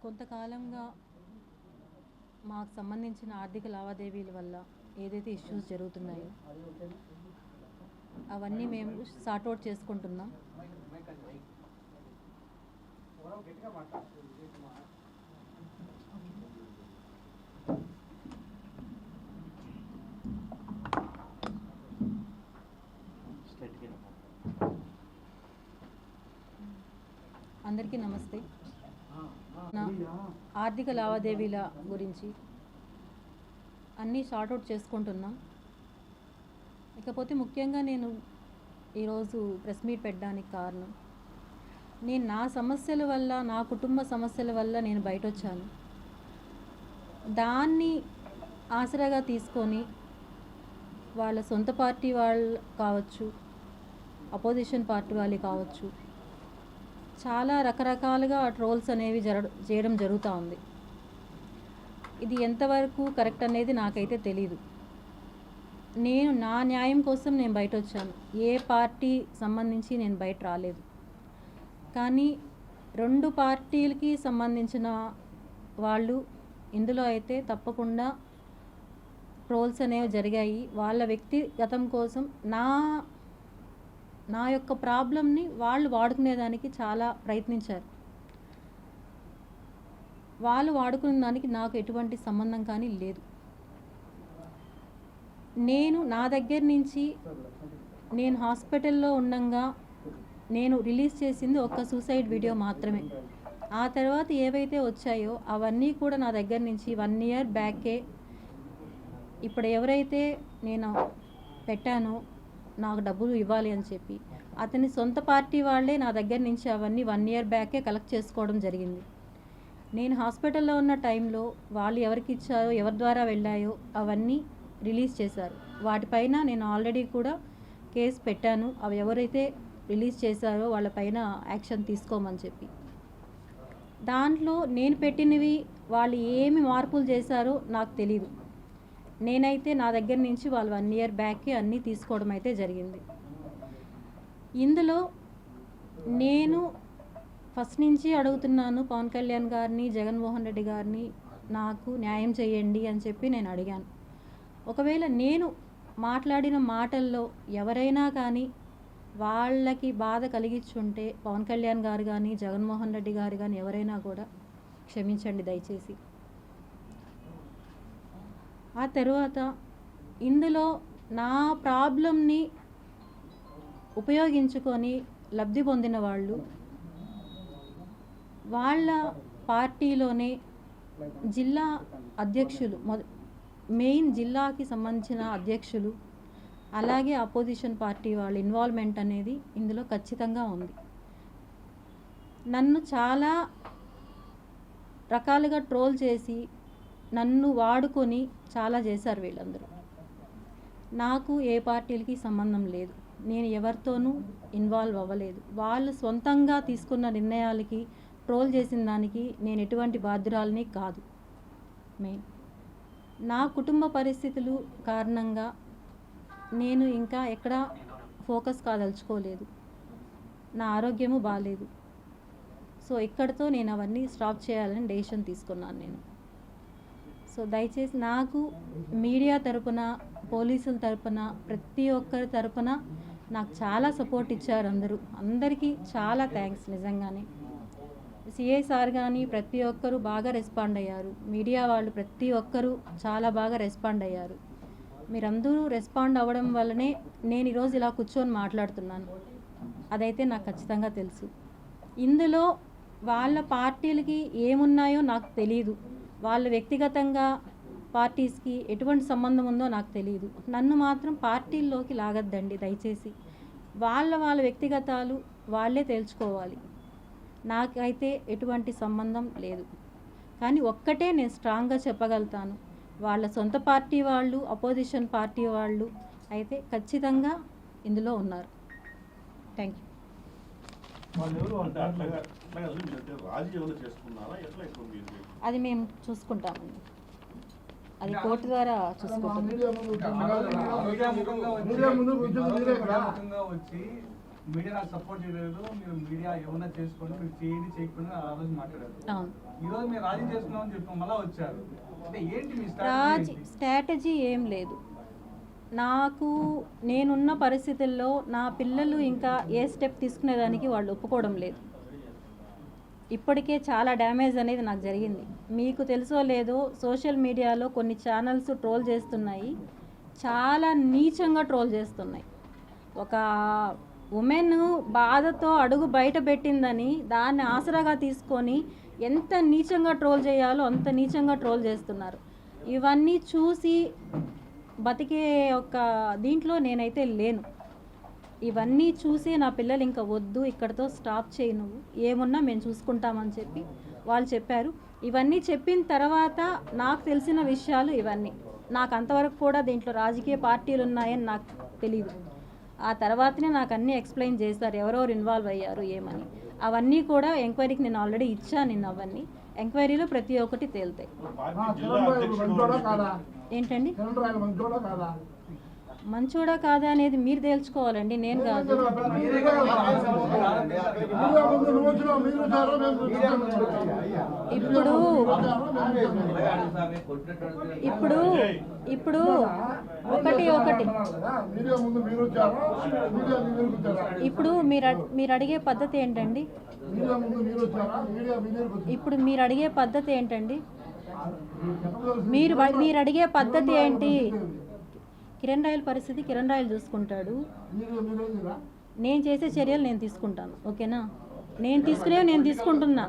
కొంతకాలంగా మాకు సంబంధించిన ఆర్థిక లావాదేవీల వల్ల ఏదైతే ఇష్యూస్ జరుగుతున్నాయో అవన్నీ మేము సార్ట్అవుట్ చేసుకుంటున్నాం. అందరికీ నమస్తే. నా ఆర్థిక లావాదేవీల గురించి అన్నీ సార్ట్అవుట్ చేసుకుంటున్నాం. ఇకపోతే ముఖ్యంగా నేను ఈరోజు ప్రెస్ మీట్ పెట్టడానికి కారణం, నేను నా సమస్యల వల్ల, నా కుటుంబ సమస్యల వల్ల నేను బయట వచ్చాను. దాన్ని ఆసరాగా తీసుకొని వాళ్ళ సొంత పార్టీ వాళ్ళు కావచ్చు, అపోజిషన్ పార్టీ వాళ్ళు కావచ్చు, చాలా రకరకాలుగా ట్రోల్స్ అనేవి చేయడం జరుగుతూ ఉంది. ఇది ఎంతవరకు కరెక్ట్ అనేది నాకైతే తెలీదు. నేను నా న్యాయం కోసం నేను బయట వచ్చాను. ఏ పార్టీ సంబంధించి నేను బయట రాలేదు. కానీ రెండు పార్టీలకి సంబంధించిన వాళ్ళు ఇందులో అయితే తప్పకుండా ట్రోల్స్ అనేవి జరిగాయి. వాళ్ళ వ్యక్తిగతం కోసం నా యొక్క ప్రాబ్లమ్ని వాళ్ళు వాడుకునేదానికి చాలా ప్రయత్నించారు. వాళ్ళు వాడుకునే దానికి నాకు ఎటువంటి సంబంధం కానీ లేదు. నా దగ్గర నుంచి నేను హాస్పిటల్లో ఉండగా నేను రిలీజ్ చేసింది ఒక సూసైడ్ వీడియో మాత్రమే. ఆ తర్వాత ఏవైతే వచ్చాయో అవన్నీ కూడా నా దగ్గర నుంచి 1 ఇయర్ బ్యాకే, ఇప్పుడు ఎవరైతే నేను పెట్టానో నాకు డబ్బులు ఇవ్వాలి అని చెప్పి అతని సొంత పార్టీ వాళ్ళే నా దగ్గర నుంచి అవన్నీ 1 ఇయర్ బ్యాకే కలెక్ట్ చేసుకోవడం జరిగింది. నేను హాస్పిటల్లో ఉన్న టైంలో వాళ్ళు ఎవరికి ఇచ్చారో, ఎవరి ద్వారా వెళ్ళాయో అవన్నీ రిలీజ్ చేశారు. వాటిపైన నేను ఆల్రెడీ కూడా కేసు పెట్టాను. అవి ఎవరైతే రిలీజ్ చేశారో వాళ్ళపైన యాక్షన్ తీసుకోమని చెప్పి. దాంట్లో నేను పెట్టినవి వాళ్ళు ఏమి మార్పులు చేశారో నాకు తెలీదు. నేనైతే నా దగ్గర నుంచి వాళ్ళు 1 ఇయర్ బ్యాక్కి అన్నీ తీసుకోవడం అయితే జరిగింది. ఇందులో నేను ఫస్ట్ నుంచి అడుగుతున్నాను పవన్ కళ్యాణ్ గారిని, జగన్మోహన్ రెడ్డి గారిని, నాకు న్యాయం చేయండి అని చెప్పి నేను అడిగాను. ఒకవేళ నేను మాట్లాడిన మాటల్లో ఎవరైనా కానీ వాళ్ళకి బాధ కలిగించుంటే పవన్ కళ్యాణ్ గారు కానీ, జగన్మోహన్ రెడ్డి గారు కానీ ఎవరైనా కూడా క్షమించండి దయచేసి. ఆ తర్వాత ఇందులో నా ప్రాబ్లంని ఉపయోగించుకొని లబ్ధి పొందిన వాళ్ళు వాళ్ళ పార్టీలోనే జిల్లా అధ్యక్షులు, మెయిన్ జిల్లాకి సంబంధించిన అధ్యక్షులు, అలాగే అపోజిషన్ పార్టీ వాళ్ళ ఇన్వాల్వ్మెంట్ అనేది ఇందులో ఖచ్చితంగా ఉంది. నన్ను చాలా రకాలుగా ట్రోల్ చేసి నన్ను వాడుకొని చాలా చేశారు వీళ్ళందరూ. నాకు ఏ పార్టీలకి సంబంధం లేదు. నేను ఎవరితోనూ ఇన్వాల్వ్ అవ్వలేదు. వాళ్ళు సొంతంగా తీసుకున్న నిర్ణయాలకి ట్రోల్ చేసిన దానికి నేను ఎటువంటి బాధ్యురాలని కాదు. మెయిన్ నా కుటుంబ పరిస్థితులు కారణంగా నేను ఇంకా ఎక్కడా ఫోకస్ కాదలుచుకోలేదు. నా ఆరోగ్యము బాగాలేదు. సో ఇక్కడితో నేను అవన్నీ స్టాప్ చేయాలని డెసిషన్ తీసుకున్నాను నేను. సో దయచేసి నాకు మీడియా తరపున, పోలీసుల తరపున, ప్రతి ఒక్కరి తరపున నాకు చాలా సపోర్ట్ ఇచ్చారు అందరికీ చాలా థ్యాంక్స్. నిజంగానే సిఐ సార్ కానీ ప్రతి ఒక్కరూ బాగా రెస్పాండ్ అయ్యారు. మీడియా వాళ్ళు ప్రతి ఒక్కరూ చాలా బాగా రెస్పాండ్ అయ్యారు. మీరందరూ రెస్పాండ్ అవ్వడం వల్లనే నేను ఈరోజు ఇలా కూర్చొని మాట్లాడుతున్నాను. అదైతే నాకు ఖచ్చితంగా తెలుసు. ఇందులో వాళ్ళ పార్టీలకి ఏమున్నాయో నాకు తెలియదు. వాళ్ళ వ్యక్తిగతంగా పార్టీస్కి ఎటువంటి సంబంధం ఉందో నాకు తెలియదు. నన్ను మాత్రం పార్టీల్లోకి లాగద్దండి దయచేసి. వాళ్ళ వ్యక్తిగతాలు వాళ్ళే తేల్చుకోవాలి. నాకైతే ఎటువంటి సంబంధం లేదు. కానీ ఒక్కటే నేను స్ట్రాంగ్గా చెప్పగలుగుతాను, వాళ్ళ సొంత పార్టీ వాళ్ళు, అపోజిషన్ పార్టీ వాళ్ళు అయితే ఖచ్చితంగా ఇందులో ఉన్నారు. Thank you. అది మేము చూసుకుంటామండి. అది కోర్టు ద్వారా చూసుకుంటాం. మీడియా నాకు సపోర్ట్ చేయలేదు, మీరు మీడియా ఏమన్నా చేసుకోండి, మీరు చేయండి చేయకుండా ఆ రోజు మాట్లాడారు. ఈరోజు మీరు రాజీ చేస్తున్నామని చెప్పి మళ్ళీ వచ్చారు, అంటే ఏంటి మీ స్ట్రాటజీ ఏం లేదు. నాకు నేనున్న పరిస్థితుల్లో నా పిల్లలు ఇంకా ఏ స్టెప్ తీసుకునేదానికి వాళ్ళు ఒప్పుకోవడం లేదు. ఇప్పటికే చాలా డ్యామేజ్ అనేది నాకు జరిగింది. మీకు తెలుసో లేదో సోషల్ మీడియాలో కొన్ని ఛానల్స్ ట్రోల్ చేస్తున్నాయి, చాలా నీచంగా ట్రోల్ చేస్తున్నాయి. ఒక ఉమెన్ బాధతో అడుగు బయట పెట్టిందని దాన్ని ఆసరాగా తీసుకొని ఎంత నీచంగా ట్రోల్ చేయాలో అంత నీచంగా ట్రోల్ చేస్తున్నారు. ఇవన్నీ చూసి బతికే ఒక దీంట్లో నేనైతే లేను. ఇవన్నీ చూసి నా పిల్లలు ఇంకా వద్దు, ఇక్కడతో స్టాప్ చేయి, నువ్వు ఏమున్నా మేము చూసుకుంటామని చెప్పి వాళ్ళు చెప్పారు. ఇవన్నీ చెప్పిన తర్వాత నాకు తెలిసిన విషయాలు ఇవన్నీ. నాకు అంతవరకు కూడా దీంట్లో రాజకీయ పార్టీలు ఉన్నాయని నాకు తెలియదు. ఆ తర్వాతనే నాకు అన్నీ ఎక్స్ప్లెయిన్ చేశారు ఎవరెవరు ఇన్వాల్వ్ అయ్యారు ఏమని. అవన్నీ కూడా ఎంక్వైరీకి నేను ఆల్రెడీ ఇచ్చాను. నిన్న అవన్నీ ఎంక్వైరీలో ప్రతి ఒక్కటి తేలుతాయి. ఏంటండి మంచోడా కాదా అనేది మీరు తేల్చుకోవాలండి, నేను కాదు. ఇప్పుడు ఇప్పుడు ఇప్పుడు ఒకటి ఇప్పుడు మీరు అడిగే పద్ధతి ఏంటండి? ఇప్పుడు మీరు అడిగే పద్ధతి ఏంటండి? మీరు అడిగే పద్ధతి ఏంటి? కిరణ్ రాయల్ పరిస్థితి కిరణ్ రాయల్ చూసుకుంటాడు. నేను చేసే చర్యలు నేను తీసుకుంటాను, ఓకేనా? నేను తీసుకునేవి నేను తీసుకుంటున్నా.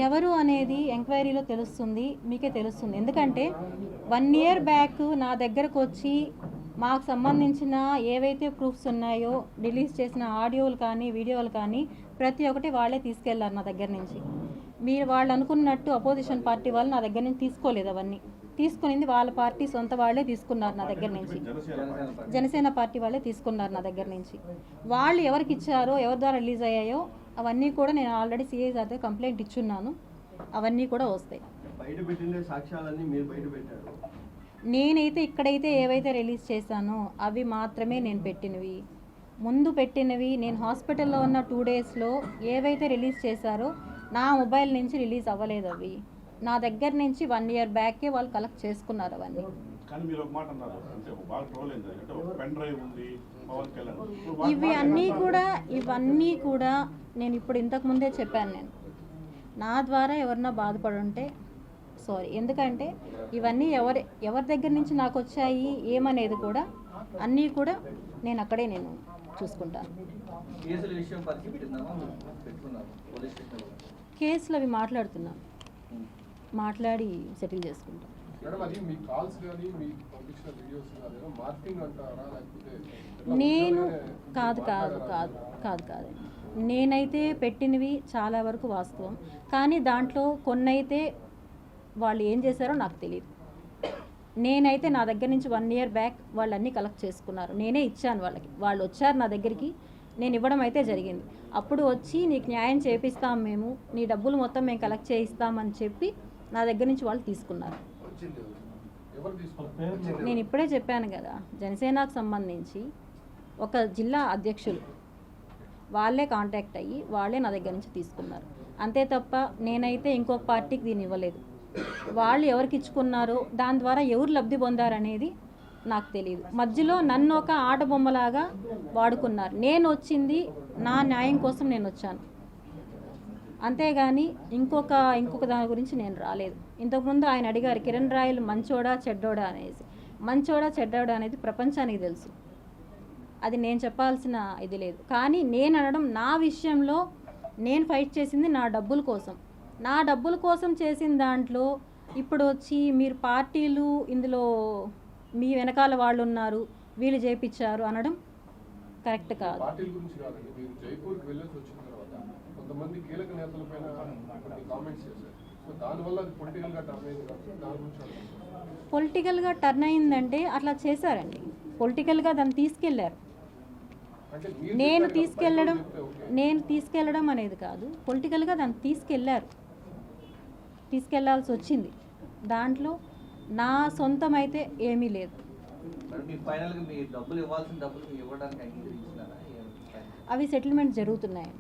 ఎవరు అనేది ఎంక్వైరీలో తెలుస్తుంది, మీకే తెలుస్తుంది. ఎందుకంటే 1 year బ్యాక్ నా దగ్గరకు వచ్చి మాకు సంబంధించిన ఏవైతే ప్రూఫ్స్ ఉన్నాయో రిలీజ్ చేసిన ఆడియోలు కానీ వీడియోలు కానీ ప్రతి ఒక్కటి వాళ్ళే తీసుకెళ్లారు నా దగ్గర నుంచి. మీరు వాళ్ళు అనుకున్నట్టు అపోజిషన్ పార్టీ వాళ్ళు నా దగ్గర నుంచి తీసుకోలేదు. అవన్నీ తీసుకునింది వాళ్ళ పార్టీ సొంత వాళ్ళే తీసుకున్నారు నా దగ్గర నుంచి. జనసేన పార్టీ వాళ్ళే తీసుకున్నారు నా దగ్గర నుంచి. వాళ్ళు ఎవరికి ఇచ్చారో ఎవరి ద్వారా రిలీజ్ అయ్యాయో అవన్నీ కూడా నేను ఆల్రెడీ సిఐ సార్తో కంప్లైంట్ ఇచ్చున్నాను. అవన్నీ కూడా వస్తాయి. నేనైతే ఇక్కడైతే ఏవైతే రిలీజ్ చేశానో అవి మాత్రమే నేను పెట్టినవి. ముందు పెట్టినవి నేను హాస్పిటల్లో ఉన్న 2 daysలో ఏవైతే రిలీజ్ చేశారో నా మొబైల్ నుంచి రిలీజ్ అవ్వలేదు. అవి నా దగ్గర నుంచి 1 year బ్యాకే వాళ్ళు కలెక్ట్ చేసుకున్నారు అవన్నీ. ఇవన్నీ కూడా నేను ఇప్పుడు ఇంతకు ముందే చెప్పాను. నేను నా ద్వారా ఎవరన్నా బాధపడి ఉంటే సారీ. ఎందుకంటే ఇవన్నీ ఎవరి దగ్గర నుంచి నాకు వచ్చాయి ఏమనేది కూడా అన్నీ కూడా నేను అక్కడే నేను చూసుకుంటాను. కేసులు అవి మాట్లాడుతున్నాను, మాట్లాడి సెటిల్ చేసుకుంటాం. నేను కాదు నేనైతే పెట్టినవి చాలా వరకు వాస్తవం. కానీ దాంట్లో కొన్నైతే వాళ్ళు ఏం చేశారో నాకు తెలియదు. నేనైతే నా దగ్గర నుంచి 1 year బ్యాక్ వాళ్ళన్నీ కలెక్ట్ చేసుకున్నారు. నేనే ఇచ్చాను వాళ్ళకి. వాళ్ళు వచ్చారు నా దగ్గరికి, నేను ఇవ్వడం అయితే జరిగింది. అప్పుడు వచ్చి నీకు న్యాయం చేపిస్తాం, మేము నీ డబ్బులు మొత్తం మేము కలెక్ట్ చేయిస్తామని చెప్పి నా దగ్గర నుంచి వాళ్ళు తీసుకున్నారు. నేను ఇప్పుడే చెప్పాను కదా, జనసేనకు సంబంధించి ఒక జిల్లా అధ్యక్షులు వాళ్ళే కాంటాక్ట్ అయ్యి వాళ్ళే నా దగ్గర నుంచి తీసుకున్నారు. అంతే తప్ప నేనైతే ఇంకొక పార్టీకి దీన్ని ఇవ్వలేదు. వాళ్ళు ఎవరికి ఇచ్చుకున్నారో దాని ద్వారా ఎవరు లబ్ధి పొందారనేది నాకు తెలియదు. మధ్యలో నన్ను ఒక ఆట బొమ్మలాగా వాడుకున్నారు. నేను వచ్చింది నా న్యాయం కోసం నేను వచ్చాను, అంతేగాని ఇంకొక దాని గురించి నేను రాలేదు. ఇంతకుముందు ఆయన అడిగారు కిరణ్ రాయల్ మంచోడా చెడ్డోడా అనేసి. మంచోడా చెడ్డోడా అనేది ప్రపంచానికి తెలుసు, అది నేను చెప్పాల్సిన ఇది లేదు. కానీ నేను అనడం నా విషయంలో నేను ఫైట్ చేసింది నా డబ్బుల కోసం. నా డబ్బుల కోసం చేసిన దాంట్లో ఇప్పుడు వచ్చి మీరు పార్టీలు ఇందులో మీ వెనకాల వాళ్ళు ఉన్నారు, వీళ్ళు చేయించారు అనడం కరెక్ట్ కాదు. పొలిటికల్గా టర్న్ అయిందంటే అట్లా చేశారండి. పొలిటికల్గా దాన్ని తీసుకెళ్లారు. నేను తీసుకెళ్ళడం అనేది కాదు, పొలిటికల్గా దాన్ని తీసుకెళ్లాల్సి వచ్చింది. దాంట్లో నా సొంతం అయితే ఏమీ లేదు. అవి సెటిల్మెంట్ జరుగుతున్నాయి.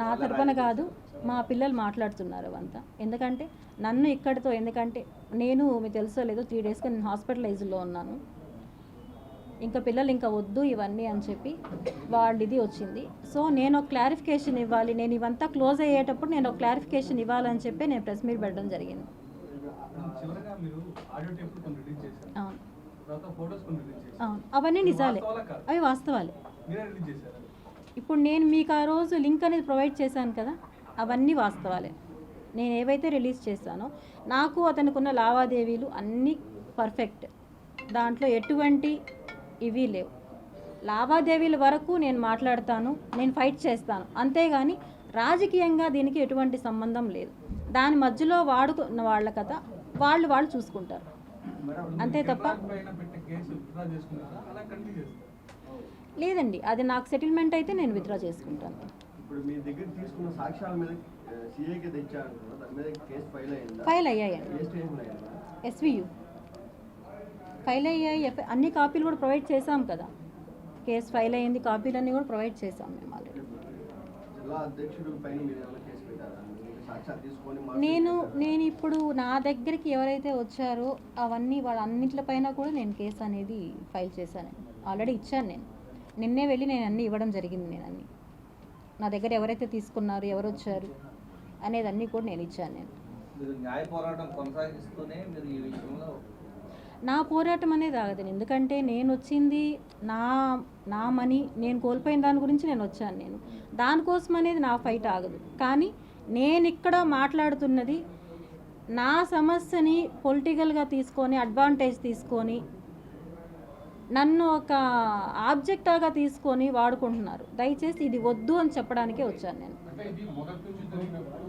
నా తరపున కాదు, మా పిల్లలు మాట్లాడుతున్నారు అవంతా. ఎందుకంటే నన్ను ఇక్కడితో, ఎందుకంటే నేను మీకు తెలుసో లేదో 3 డేస్గా నేను హాస్పిటలైజ్లో ఉన్నాను. ఇంకా పిల్లలు ఇంకా వద్దు ఇవన్నీ అని చెప్పి ఇది వచ్చింది. సో నేను ఒక క్లారిఫికేషన్ ఇవ్వాలి, నేను ఇవంతా క్లోజ్ అయ్యేటప్పుడు నేను ఒక క్లారిఫికేషన్ ఇవ్వాలని చెప్పి నేను ప్రెస్ మీట్ పెట్టడం జరిగింది. చివరగా మీరు ఆడియో టేపులు కొన్ని రిలీజ్ చేశారు, అవును తర్వాత ఫోటోస్ కొన్ని రిలీజ్ చేశారు. అవును, అవన్నీ నిజాలే, అవి వాస్తవాలే. మీరే రిలీజ్ చేశారు. ఇప్పుడు నేను మీకు ఆ రోజు లింక్ అనేది ప్రొవైడ్ చేశాను కదా, అవన్నీ వాస్తవాలే. నేను ఏవైతే రిలీజ్ చేశానో నాకు అతనికి ఉన్న లావాదేవీలు అన్నీ పర్ఫెక్ట్, దాంట్లో ఎటువంటి ఇవి లేవు. లావాదేవీల వరకు నేను మాట్లాడతాను, నేను ఫైట్ చేస్తాను, అంతేగాని రాజకీయంగా దీనికి ఎటువంటి సంబంధం లేదు. దాని మధ్యలో వాడుకున్న వాళ్ళ కథ వాళ్ళు చూసుకుంటారు అంతే తప్ప. పైన పెట్టే కేసు విత్డ్రా చేసుకున్నారా, అలా కంటిన్యూ చేస్తారా? లేదండి, అది నాకు సెటిల్మెంట్ అయితే నేను విత్డ్రా చేసుకుంటాను. ఇప్పుడు మీ దగ్గర తీసుకున్న సాక్ష్యాల మీద సిఐకి తెచ్చారు కదా, దాని మీద కేసు ఫైల్ అయ్యిందా? ఫైల్ అయ్యాయండి, ఏ స్టేషన్లో అయ్యిందా? SVU ఫైల్ అయ్యాయి. అన్ని కాపీలు కూడా ప్రొవైడ్ చేశాం కదా, కేసు ఫైల్ అయ్యింది, కాపీలన్నీ కూడా ప్రొవైడ్ చేశాం మేము ఆల్రెడీ. జిల్లా అధ్యక్షుడు పైన మీరు ఏమైనా కేసు పెట్టారా? సాక్ష్యాలు తీసుకొని నేను ఇప్పుడు నా దగ్గరికి ఎవరైతే వచ్చారో అవన్నీ వాళ్ళన్నింటిపైన కూడా నేను కేసు అనేది ఫైల్ చేశాను, ఆల్రెడీ ఇచ్చాను. నేను నిన్నే వెళ్ళి నేను అన్నీ ఇవ్వడం జరిగింది. నేను అన్నీ నా దగ్గర ఎవరైతే తీసుకున్నారు, ఎవరు వచ్చారు అనేది అన్నీ కూడా నేను ఇచ్చాను. నేను మీరు న్యాయ పోరాటం కొనసాగిస్తూనే మీరు ఈ విషయంలో నా పోరాటం అనేది ఆగదు. ఎందుకంటే నేను వచ్చింది నా మనీ నేను కోల్పోయిన దాని గురించి నేను వచ్చాను. నేను దానికోసం అనేది నా ఫైట్ ఆగదు. కానీ నేను ఇక్కడ మాట్లాడుతున్నది నా సమస్యని పొలిటికల్గా తీసుకొని, అడ్వాంటేజ్ తీసుకొని, నన్ను ఒక ఆబ్జెక్టాగా తీసుకొని వాడుకుంటున్నారు. దయచేసి ఇది వద్దు అని చెప్పడానికే వచ్చాను నేను. అంటే ఇది మొదటి నుంచి జరిగినప్పుడు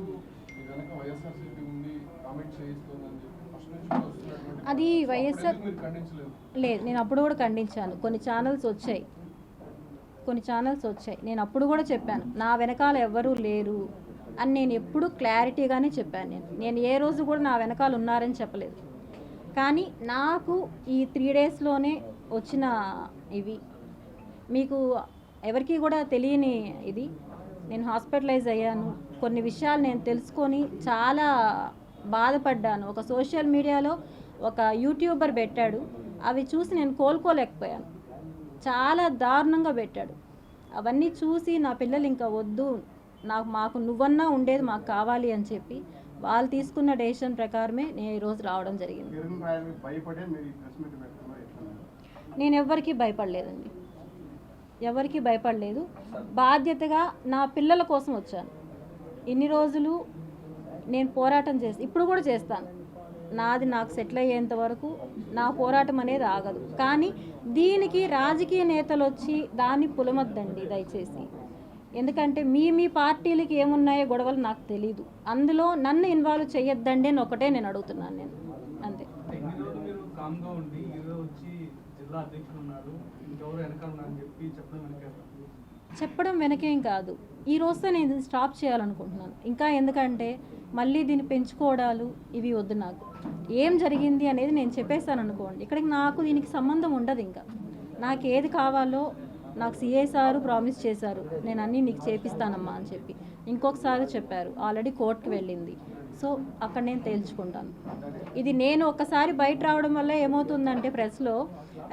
మీ వెనక వైఎస్ఆర్సీపీ ఉండి కామెంట్ చేయిస్తుందని చెప్పి ఫస్ట్ నుంచి కూడా వస్తున్నటువంటి అది వైఎస్ఆర్ మీరు ఖండించలేదు. లేదు, నేను అప్పుడు కూడా ఖండించాను. కొన్ని ఛానల్స్ వచ్చాయి, నేను అప్పుడు కూడా చెప్పాను నా వెనకాల ఎవ్వరూ లేరు అని. నేను ఎప్పుడు క్లారిటీగానే చెప్పాను. నేను ఏ రోజు కూడా నా వెనకాల ఉన్నారని చెప్పలేదు. కానీ నాకు ఈ 3 డేస్లోనే వచ్చిన ఇవి మీకు ఎవరికి కూడా తెలియని ఇది. నేను హాస్పిటలైజ్ అయ్యాను, కొన్ని విషయాలు నేను తెలుసుకొని చాలా బాధపడ్డాను. ఒక సోషల్ మీడియాలో ఒక యూట్యూబర్ పెట్టాడు, అవి చూసి నేను కోలుకోలేకపోయాను. చాలా దారుణంగా పెట్టాడు. అవన్నీ చూసి నా పిల్లలు ఇంకా వద్దు, మాకు నువ్వన్నా ఉండేది మాకు కావాలి అని చెప్పి వాళ్ళు తీసుకున్న డెసిషన్ ప్రకారమే నేను ఈరోజు రావడం జరిగింది. నేను ఎవరికి భయపడలేదండి, ఎవరికి భయపడలేదు. బాధ్యతగా నా పిల్లల కోసం వచ్చాను. ఇన్ని రోజులు నేను పోరాటం చేసి ఇప్పుడు కూడా చేస్తాను. నాకు సెటిల్ అయ్యేంత వరకు నా పోరాటం అనేది ఆగదు. కానీ దీనికి రాజకీయ నేతలు వచ్చి దాన్ని పులమొద్దండి దయచేసి. ఎందుకంటే మీ పార్టీలకి ఏమున్నాయో గొడవలు నాకు తెలీదు. అందులో నన్ను ఇన్వాల్వ్ చేయొద్దండి అని ఒకటే నేను అడుగుతున్నాను. నేను అంతే. ఇన్ని రోజులు మీరు కామ్గా ఉండి ఈరోజు వచ్చి జిల్లా అధ్యక్షుడు ఉన్నారు, ఇంకెవరు వెనకాల ఉన్నారని చెప్పి చెప్పడం వెనకేం కాదు. ఈ రోజుతో నేను ఇది స్టాప్ చేయాలనుకుంటున్నాను. ఇంకా ఎందుకంటే మళ్ళీ దీన్ని పెంచుకోవడాలు ఇవి వద్దు. నాకు ఏం జరిగింది అనేది నేను చెప్పేస్తాను అనుకోండి, ఇక్కడికి నాకు దీనికి సంబంధం ఉండదు. ఇంకా నాకు ఏది కావాలో నాకు సిఐ సారు ప్రామిస్ చేశారు, నేను అన్నీ నీకు చేపిస్తానమ్మా అని చెప్పి. ఇంకొకసారి చెప్పారు, ఆల్రెడీ కోర్టుకు వెళ్ళింది. సో అక్కడ నేను తేల్చుకుంటాను. ఇది నేను ఒక్కసారి బయట రావడం వల్ల ఏమవుతుందంటే ప్రెస్లో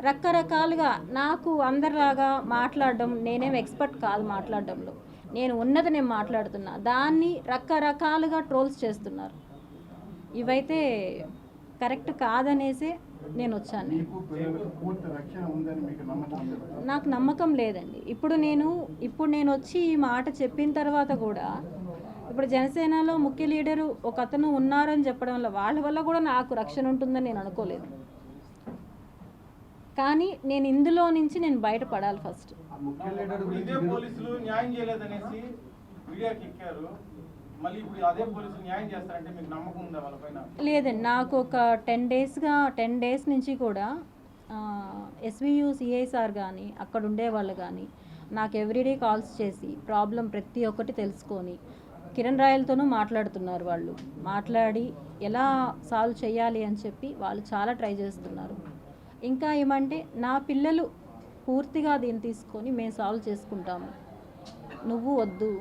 రకరకాలుగా నాకు అందరిలాగా మాట్లాడడం, నేనేం ఎక్స్పర్ట్ కాదు మాట్లాడడంలో, నేను ఉన్నది నేను మాట్లాడుతున్నా, దాన్ని రకరకాలుగా ట్రోల్స్ చేస్తున్నారు. ఇవైతే కరెక్ట్ కాదనేసే నేను వచ్చాను. నాకు నమ్మకం లేదండి. ఇప్పుడు నేను వచ్చి ఈ మాట చెప్పిన తర్వాత కూడా ఇప్పుడు జనసేనలో ముఖ్య లీడరు ఒక అతను ఉన్నారని చెప్పడం వల్ల వాళ్ళ వల్ల కూడా నాకు రక్షణ ఉంటుందని నేను అనుకోలేదు. కానీ నేను ఇందులో నుంచి నేను బయటపడాలి ఫస్ట్. పోలీసులు న్యాయం చేయలేదనేసి మీడియాకి ఎక్కారు, మళ్ళీ ఇప్పుడు అదే పోలీసులు న్యాయం చేస్తారంటే మీకు నమ్మకం ఉందా వాళ్ళపైన? లేదండి, నాకు ఒక 10 డేస్ నుంచి కూడా SVU సిఐ సార్ కానీ అక్కడ ఉండేవాళ్ళు కానీ నాకు ఎవ్రీడే కాల్స్ చేసి ప్రాబ్లం ప్రతి ఒక్కటి తెలుసుకొని కిరణ్ రాయలతోనూ మాట్లాడుతున్నారు. వాళ్ళు మాట్లాడి ఎలా సాల్వ్ చేయాలి అని చెప్పి వాళ్ళు చాలా ట్రై చేస్తున్నారు. ఇంకా ఏమంటే నా పిల్లలు పూర్తిగా దీన్ని తీసుకొని మేము సాల్వ్ చేసుకుంటాము, నువ్వు వద్దు,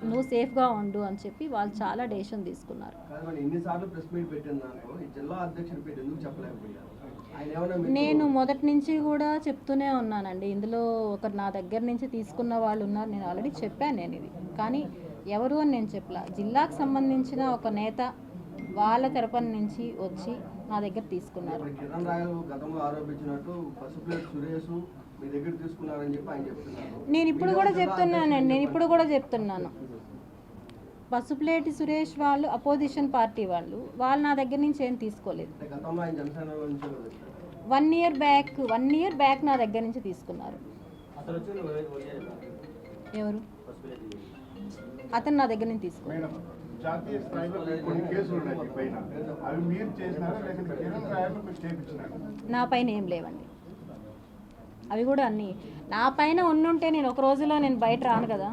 నువ్వు సేఫ్గా ఉండు అని చెప్పి వాళ్ళు చాలా డెసిషన్ తీసుకున్నారు. కాదు మరి ఇన్నిసార్లు ప్రెస్ మీట్ పెట్టిన దాంట్లో ఈ జిల్లా అధ్యక్షుడి పేరు ఎందుకు చెప్పలేకపోయారు? ఆయన ఏమన్నా నేను మొదటి నుంచి కూడా చెప్తూనే ఉన్నానండి. ఇందులో ఒకరు నా దగ్గర నుంచి తీసుకున్న వాళ్ళు ఉన్నారు, నేను ఆల్రెడీ చెప్పాను నేను ఇది. కానీ ఎవరు అని నేను చెప్పలా. జిల్లాకు సంబంధించిన ఒక నేత వాళ్ళ తరపున నుంచి వచ్చి నా దగ్గర తీసుకున్నారు. ఇప్పుడు కిరణ్ రాయలు గతంలో ఆరోపించినట్టు పసుపులేటి సురేష్ మీ దగ్గర తీసుకున్నారని చెప్పి ఆయన చెప్తున్నారు. నేను ఇప్పుడు కూడా చెప్తున్నాను పసుపులేటి సురేష్ వాళ్ళు అపోజిషన్ పార్టీ వాళ్ళు నా దగ్గర నుంచి ఏం తీసుకోలేదు. అంటే గతంలో ఆయన జనసేన నుంచి 1 year బ్యాక్ నా దగ్గర నుంచి తీసుకున్నారు. ఎవరు? అతను నా దగ్గర నుంచి తీసుకున్నారు. జాతీయ స్థాయిలో కొన్ని కేసులు ఉన్నాయి మీ పైన, అవి మీరు చేసినారా లేకపోతే కిరణ్ రాయలు మీరు చేయించినారా? నా పైన ఏం లేవండి. అవి కూడా అన్నీ నా పైన ఉండుంటే నేను ఒక రోజులో నేను బయట రాను కదా.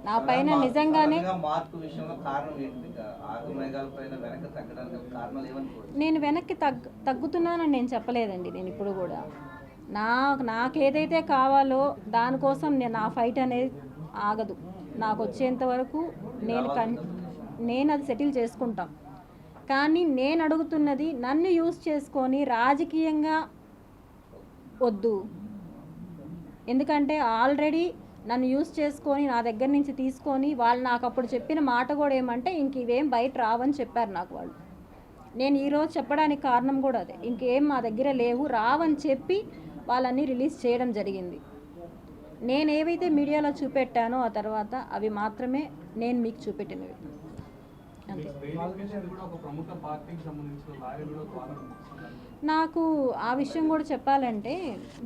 నా పైన నిజంగానే మార్పు విషయంలో కారణం ఏంటి? ఆగమేఘాల పైన వెనక్కి తగ్గడానికి కారణాలు ఏమనుకోవచ్చు? నేను వెనక్కి తగ్గుతున్నానని నేను చెప్పలేదండి. నేను ఇప్పుడు కూడా నాకేదైతే కావాలో దానికోసం నా ఫైట్ అనేది ఆగదు. నాకు వచ్చేంత వరకు నేను అది సెటిల్ చేసుకుంటాం. కానీ నేను అడుగుతున్నది నన్ను యూజ్ చేసుకొని రాజకీయంగా వద్దు. ఎందుకంటే ఆల్రెడీ నన్ను యూజ్ చేసుకొని నా దగ్గర నుంచి తీసుకొని వాళ్ళు నాకు అప్పుడు చెప్పిన మాట కూడా ఏమంటే ఇంక ఇవేం బయట రావని చెప్పారు నాకు వాళ్ళు. నేను ఈరోజు చెప్పడానికి కారణం కూడా అదే. ఇంకేం మా దగ్గర లేవు రావని చెప్పి వాళ్ళని రిలీజ్ చేయడం జరిగింది. నేను ఏవైతే మీడియాలో చూపెట్టానో ఆ తర్వాత అవి మాత్రమే నేను మీకు చూపెట్టినవి. అంతే. కూడా ఒక ప్రముఖ పార్టీకి సంబంధించిన లాయర్ కూడా ద్వారా నాకు ఆ విషయం కూడా చెప్పాలంటే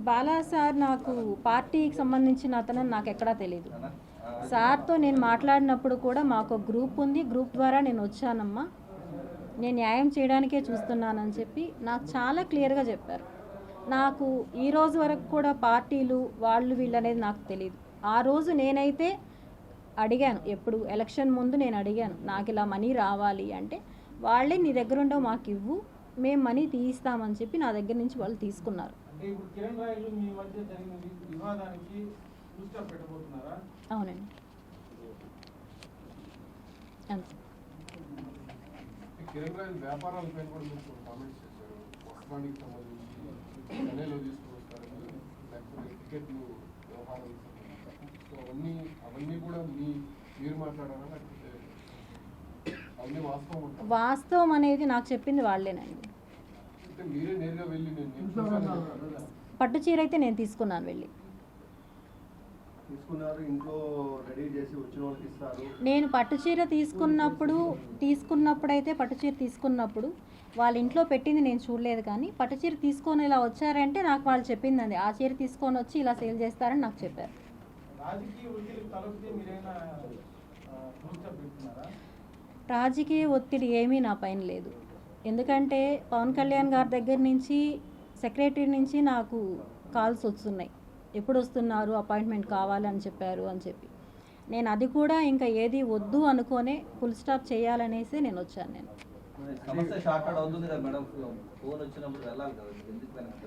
బాలా సార్ నాకు పార్టీకి సంబంధించిన అతను నాకు ఎక్కడా తెలియదు. సార్తో నేను మాట్లాడినప్పుడు కూడా మాకు గ్రూప్ ఉంది, గ్రూప్ ద్వారా నేను వచ్చానమ్మా, నేను న్యాయం చేయడానికే చూస్తున్నానని చెప్పి నాకు చాలా క్లియర్గా చెప్పారు. నాకు ఈ రోజు వరకు కూడా పార్టీలు వాళ్ళు వీళ్ళు అనేది నాకు తెలియదు. ఆ రోజు నేనైతే అడిగాను, ఎప్పుడు ఎలక్షన్ ముందు నేను అడిగాను నాకు ఇలా మనీ రావాలి అంటే వాళ్ళే నీ దగ్గర ఉండవు మాకు ఇవ్వు, మేము మనీ తీయిస్తామని చెప్పి నా దగ్గర నుంచి వాళ్ళు తీసుకున్నారు. అంటే ఇప్పుడు కిరణ్ రాయలు మీ మధ్య జరిగిన వివాదానికి ఫుల్ స్టాప్ పెట్టబోతున్నారా? అవునండి, అంతే. కిరణ్ రాయల్ వ్యాపారాలపైన కూడా మీరు కామెంట్స్ చేశారు. వస్త్రానికి సంబంధించి చెన్నైలో తీసుకొస్తారని, లేకపోతే టికెట్లు వ్యవహారాలకు సంబంధించి. సో అవన్నీ కూడా మీరు మాట్లాడారా లేకపోతే అవన్నీ వాస్తవం అనేది నాకు చెప్పింది వాళ్ళేనండి. అంటే మీరే నేరుగా వెళ్ళి నేను పట్టు చీర అయితే నేను తీసుకున్నాను, వెళ్ళి తీసుకున్నారు, ఇంట్లో రెడీ చేసి వచ్చిన వాళ్ళకి ఇస్తారు. నేను పట్టు చీర తీసుకున్నప్పుడైతే పట్టు చీర తీసుకున్నప్పుడు వాళ్ళ ఇంట్లో పెట్టింది నేను చూడలేదు. కానీ పట్టు చీర తీసుకొని ఇలా వచ్చారంటే నాకు వాళ్ళు చెప్పిందండి, ఆ చీర తీసుకొని వచ్చి ఇలా సేల్ చేస్తారని నాకు చెప్పారు. రాజకీయ ఒత్తిడి తలపితే మీరైనా ఫుల్ స్టాప్ పెడుతున్నారా? రాజకీయ ఒత్తిడి ఏమీ నా పైన లేదు. ఎందుకంటే పవన్ కళ్యాణ్ గారి దగ్గర నుంచి సెక్రటరీ నుంచి నాకు కాల్స్ వస్తున్నాయి, ఎప్పుడు వస్తున్నారు, అపాయింట్మెంట్ కావాలని చెప్పారు అని చెప్పి. నేను అది కూడా ఇంకా ఏది వద్దు అనుకోనే ఫుల్ స్టాప్ చేయాలనేసి నేను వచ్చాను. నేను సమస్య షార్ట్ అవుట్ అవుతుంది కదా మేడం, ఫోన్ వచ్చినప్పుడు వెళ్ళాలి కదా, ఎందుకు వెనక్కి?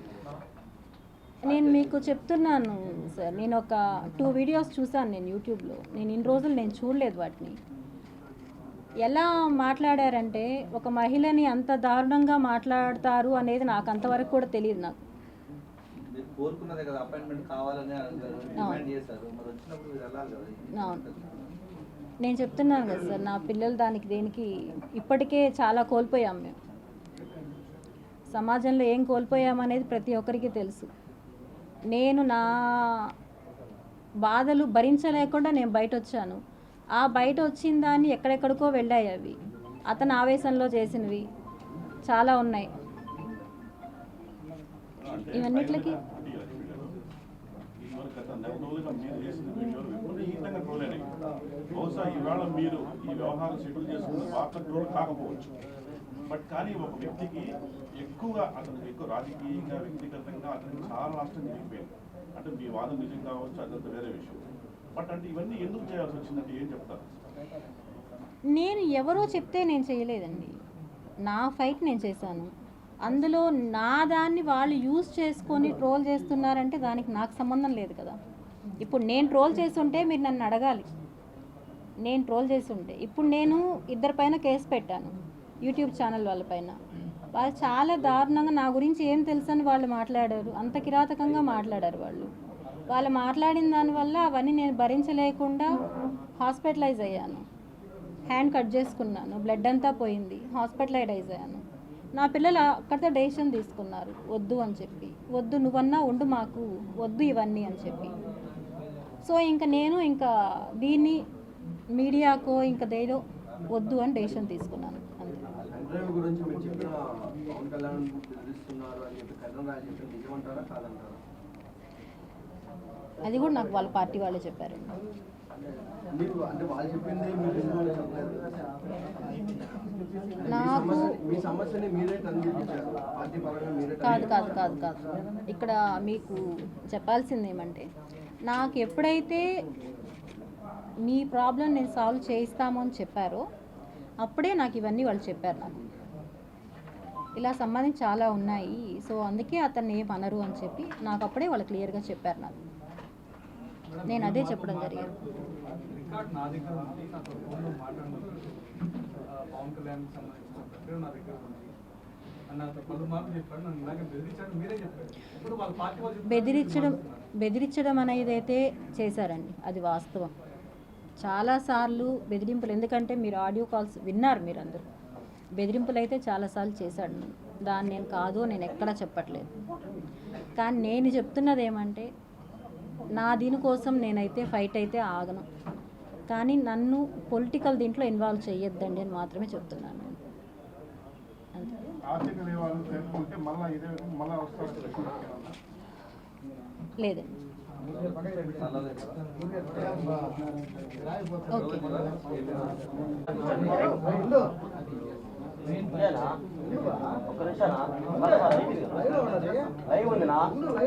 నేను మీకు చెప్తున్నాను సార్, నేను ఒక 2 వీడియోస్ చూసాను నేను యూట్యూబ్లో. నేను ఇన్ని రోజులు నేను చూడలేదు వాటిని. ఎలా మాట్లాడారంటే ఒక మహిళని అంత దారుణంగా మాట్లాడతారు అనేది నాకు అంతవరకు కూడా తెలియదు. నాకు మీరు కోరుకున్నదే కదా, అపాయింట్మెంట్ కావాలని డిమాండ్ చేశారు, మరి వచ్చినప్పుడు మీరు వెళ్ళాలి కదా. అవును, నేను చెప్తున్నాను కదా సార్, నా పిల్లలు దేనికి ఇప్పటికే చాలా కోల్పోయాం మేము. సమాజంలో ఏం కోల్పోయామనేది ప్రతి ఒక్కరికి తెలుసు. నేను నా బాధలు భరించలేకుండా నేను బయట వచ్చాను. ఆ బయట వచ్చిన దాన్ని ఎక్కడెక్కడికో వెళ్ళాయి. అవి అతను ఆవేశంలో చేసినవి చాలా ఉన్నాయి. ఇవన్నిటికి బహుశా ఈవేళ మీరు ఈ వ్యవహారం సెటిల్ చేసుకున్న వార్త ట్రోల్ కాకపోవచ్చు, బట్ కానీ ఒక వ్యక్తికి ఎక్కువగా అతనికి ఎక్కువ రాజకీయంగా వ్యక్తిగతంగా అతనికి చాలా నష్టం జరిగిపోయింది. అంటే మీ వాదం నిజం కావచ్చు, అదంతా వేరే విషయం. బట్ అంటే ఇవన్నీ ఎందుకు చేయాల్సి వచ్చిందంటే ఏం చెప్తారు? నేను ఎవరో చెప్తే నేను చేయలేదండి, నా ఫైట్ నేను చేశాను. అందులో నా దాన్ని వాళ్ళు యూజ్ చేసుకొని ట్రోల్ చేస్తున్నారంటే దానికి నాకు సంబంధం లేదు కదా. ఇప్పుడు నేను ట్రోల్ చేస్తుంటే మీరు నన్ను అడగాలి, నేను ట్రోల్ చేస్తుంటే. ఇప్పుడు నేను ఇద్దరి పైన కేసు పెట్టాను, యూట్యూబ్ ఛానల్ వాళ్ళపైన. వాళ్ళు చాలా దారుణంగా నా గురించి ఏం తెలుసని వాళ్ళు మాట్లాడారు, అంత కిరాతకంగా మాట్లాడారు వాళ్ళు మాట్లాడిన దానివల్ల అవన్నీ నేను భరించలేకుండా హాస్పిటలైజ్ అయ్యాను. హ్యాండ్ కట్ చేసుకున్నాను, బ్లడ్ అంతా పోయింది, హాస్పిటలైజ్ అయ్యాను. నా పిల్లలు అక్కడితో డెసిషన్ తీసుకున్నారు, వద్దు అని చెప్పి, వద్దు నువ్వన్నా ఉండు మాకు, వద్దు ఇవన్నీ అని చెప్పి. సో నేను దీన్ని మీడియాకో దేదో వద్దు అని డెసిషన్ తీసుకున్నాను అంతే. చంద్రబాబు గురించి మీరు చెప్పిన పవన్ కళ్యాణ్ బెదిరిస్తున్నారు అని చెప్పి కళ్యాణ్ రాజు చెప్పిన నిజమంటారా కాదంటారా? అది కూడా నాకు వాళ్ళ పార్టీ వాళ్ళే చెప్పారు. మీకు అంటే వాళ్ళు చెప్పింది మీరు ఎందుకు చెప్పలేదు? నాకు మీ సమస్యని మీరే కనిపించారు, పార్టీ పరంగా మీరే కాదు. ఇక్కడ మీకు చెప్పాల్సింది ఏమంటే, నాకు ఎప్పుడైతే మీ ప్రాబ్లం నేను సాల్వ్ చేయిస్తాము అని చెప్పారో అప్పుడే నాకు ఇవన్నీ వాళ్ళు చెప్పారు. నాకు ఇలా సంబంధించి చాలా ఉన్నాయి, సో అందుకే అతన్ని ఏమనరు అని చెప్పి నాకు అప్పుడే వాళ్ళు క్లియర్గా చెప్పారు. నాకు నేను అదే చెప్పడం జరిగింది. రికార్డ్ నా దగ్గర ఉంది, నాతో ఫోన్లో మాట్లాడినప్పుడు పవన్ కళ్యాణ్కి సంబంధించిన ప్రక్రియ నా దగ్గర ఉంది అని నాతో పలుమార్లు చెప్పాడు. నన్ను ఇలాగే బెదిరించాడు, మీరే చెప్పారు. ఇప్పుడు వాళ్ళ పార్టీ వాళ్ళు బెదిరించడం అనేది అయితే చేశారండి, అది వాస్తవం. చాలాసార్లు బెదిరింపులు, ఎందుకంటే మీరు ఆడియో కాల్స్ విన్నారు మీరందరూ, బెదిరింపులు అయితే చాలాసార్లు చేశాడు. దాన్ని నేను కాదు, నేను ఎక్కడా చెప్పట్లేదు. కానీ నేను చెప్తున్నది ఏమంటే, నా దీనికోసం నేనైతే ఫైట్ అయితే ఆగను, కానీ నన్ను పొలిటికల్ దీంట్లో ఇన్వాల్వ్ చేయొద్దండి అని మాత్రమే చెప్తున్నాను నేను. అంతే. ఆర్థిక నియమాలు తెలుసుకుంటే మళ్ళీ ఇదే మళ్ళీ వస్తారు లేదండి. ఓకే.